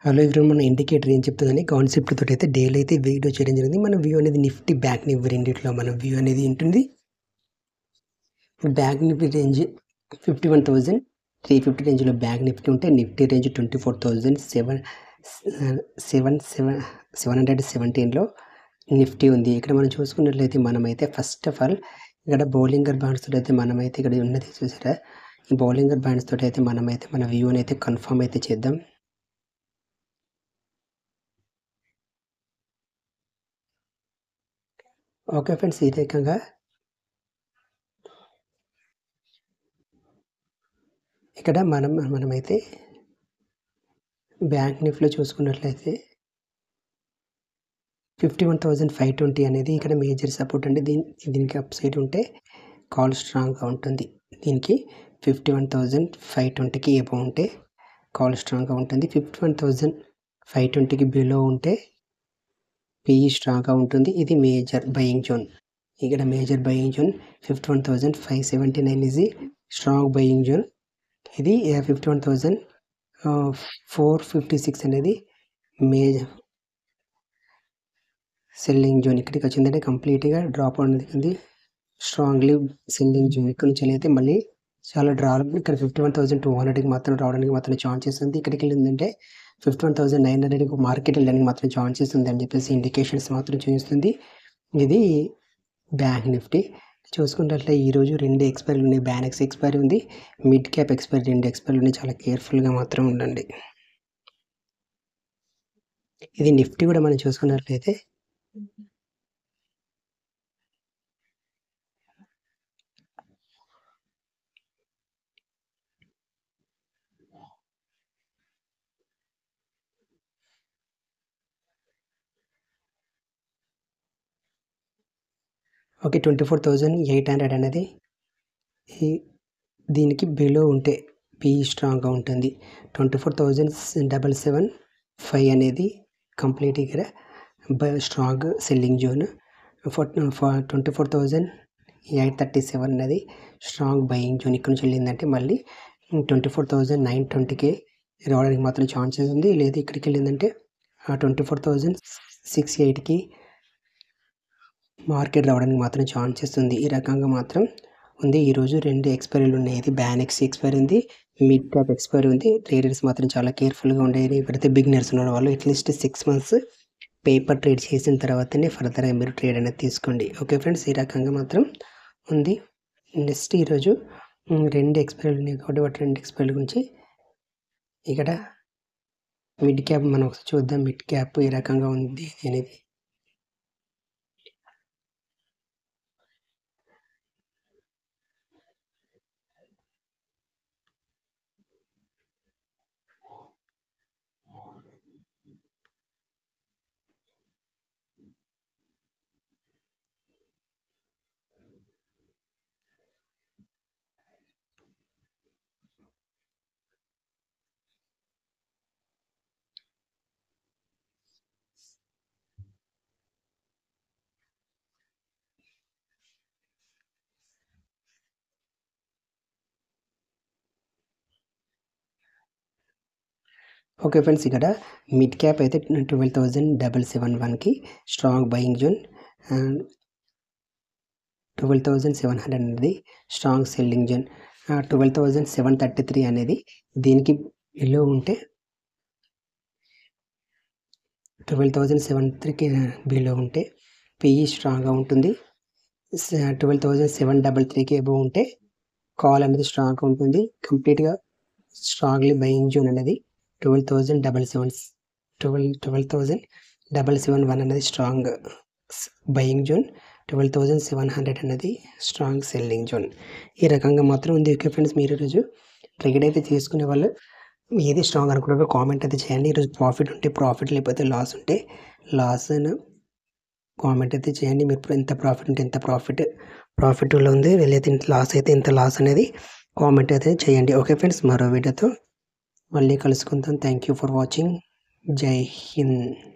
Hello everyone, మన indicator ఏం చెప్తుందని concept తోటి అయితే డైలీ అయితే వీడియో చేయడం జరిగింది. మన వ్యూ అనేది నిఫ్టీ బ్యాంక్ నిఫ్టీ రెండిట్లో మన వ్యూ అనేది ఉంటుంది. బ్యాంక్ నిఫ్టీ రేంజ్ 51,350 రేంజ్లో బ్యాంక్ నిఫ్టీ ఉంటే నిఫ్టీ రేంజ్ 24,717లో నిఫ్టీ ఉంది. ఇక్కడ మనం చూసుకున్నట్లయితే మనమైతే ఫస్ట్ ఆఫ్ ఆల్ ఇక్కడ బౌలింగర్ బ్యాండ్స్ తోటి అయితే మనమైతే ఇక్కడ ఉన్నది చూసారా, ఈ బౌలింగర్ బ్యాండ్స్ తోటి అయితే మనమైతే మన వ్యూని అయితే కన్ఫర్మ్ అయితే చేద్దాం. ఓకే ఫ్రెండ్స్, ఈ రకంగా ఇక్కడ మనమైతే బ్యాంక్ నిఫ్టీలో చూసుకున్నట్లయితే 51,520 అనేది ఇక్కడ మేజర్ సపోర్ట్ అండి. దీనికి అప్ సైడ్ ఉంటే కాల్ స్ట్రాంగ్గా ఉంటుంది. దీనికి 51,520కి ఎబో ఉంటే కాల్ స్ట్రాంగ్గా ఉంటుంది. 51,520కి బిలో ఉంటే పిఈ స్ట్రాంగ్గా ఉంటుంది. ఇది మేజర్ బయింగ్ జోన్. ఇక్కడ మేజర్ బయింగ్ జోన్ 51,579 ఇది స్ట్రాంగ్ బయింగ్ జోన్. ఇది 51,456 అనేది మేజర్ సెల్లింగ్ జోన్. ఇక్కడికి వచ్చిందంటే కంప్లీట్గా డ్రాప్ అనేది స్ట్రాంగ్లీ సెల్లింగ్ జోన్. ఇక్కడ నుంచి అయితే మళ్ళీ చాలా డ్రాప్. ఇక్కడ 51,200కి మాత్రం రావడానికి మాత్రం ఛాన్సెస్ ఉంది. ఇక్కడికి వెళ్ళిందంటే 51,900కి మార్కెట్ వెళ్ళడానికి మాత్రం ఛాన్సెస్ ఉంది అని చెప్పేసి ఇండికేషన్స్ మాత్రం చూపిస్తుంది. ఇది బ్యాంక్ నిఫ్టీ చూసుకున్నట్లయితే ఈరోజు 2 ఎక్స్పైరీలు ఉన్నాయి. బ్యానెక్స్ ఎక్స్పైరీ ఉంది, మిడ్ క్యాప్ ఎక్స్పైరీ 2 ఎక్స్పైరీలు ఉన్నాయి. చాలా కేర్ఫుల్గా మాత్రం ఉండండి. ఇది నిఫ్టీ కూడా మనం చూసుకున్నట్లయితే ఓకే 24,800 అనేది దీనికి బిలో ఉంటే పిఈ స్ట్రాంగ్గా ఉంటుంది. 24,775 అనేది కంప్లీట్గా స్ట్రాంగ్ సెల్లింగ్ జోన్. 24,837 అనేది స్ట్రాంగ్ బయింగ్ జోన్. ఇక్కడ నుంచి వెళ్ళిందంటే మళ్ళీ 24,920కి రావడానికి మాత్రం ఛాన్సెస్ ఉంది. లేదా ఇక్కడికి వెళ్ళిందంటే 24,608కి మార్కెట్ రావడానికి మాత్రం ఛాన్సెస్ ఉంది. ఈ రకంగా మాత్రం ఉంది. ఈరోజు 2 ఎక్స్పైరీలు ఉన్నాయి. ఇది బ్యానెక్స్ ఎక్స్పైరీ ఉంది, మిడ్ క్యాప్ ఎక్స్పైరీ ఉంది. ట్రేడర్స్ మాత్రం చాలా కేర్ఫుల్గా ఉండేది. ఇప్పుడైతే బిగినర్స్ ఉన్న వాళ్ళు అట్లీస్ట్ 6 months పేపర్ ట్రేడ్ చేసిన తర్వాతనే ఫర్దర్గా మీరు ట్రేడ్ అనేది తీసుకోండి. ఓకే ఫ్రెండ్స్, ఈ రకంగా మాత్రం ఉంది. నెక్స్ట్ ఈరోజు 2 ఎక్స్పైరీలు ఉన్నాయి కాబట్టి వాటి 2 ఎక్స్పైరీల గురించి ఇక్కడ మిడ్ క్యాప్ మనం ఒకసారి చూద్దాం. మిడ్ క్యాప్ ఈ రకంగా ఉంది అనేది. ఓకే ఫ్రెండ్స్, ఇక్కడ మిడ్ క్యాప్ అయితే 12,771కి స్ట్రాంగ్ బయింగ్ జోన్, 12,700 అనేది స్ట్రాంగ్ సెల్లింగ్ జోన్, 12,733 అనేది దీనికి బిలో ఉంటే 12,733కి బిలో ఉంటే పిఈ స్ట్రాంగ్గా ఉంటుంది. 12,733కి అబోవ్ ఉంటే కాల్ అనేది స్ట్రాంగ్గా ఉంటుంది. కంప్లీట్గా స్ట్రాంగ్లీ బయింగ్ జోన్ అనేది 12,771 అనేది స్ట్రాంగ్ బయింగ్ జోన్, 12,700 అనేది స్ట్రాంగ్ సెల్లింగ్ జోన్. ఈ రకంగా మాత్రం ఉంది. ఓకే ఫ్రెండ్స్, మీరు ఈరోజు ట్రేడ్ అయితే చేసుకునే వాళ్ళు ఏది స్ట్రాంగ్ అనుకుంటారో కామెంట్ అయితే చేయండి. ఈరోజు ప్రాఫిట్ ఉంటే ప్రాఫిట్, లేకపోతే లాస్ ఉంటే లాస్ అని కామెంట్ అయితే చేయండి. మీరు ఎంత ప్రాఫిట్ ఉంటే ఎంత ప్రాఫిట్లో ఉంది, లేదా ఇంత లాస్ అయితే ఎంత లాస్ అనేది కామెంట్ అయితే చేయండి. ఓకే ఫ్రెండ్స్, మరో వీడియోతో మళ్ళీ కలుసుకుందాం. Thank you for watching. జై హింద్.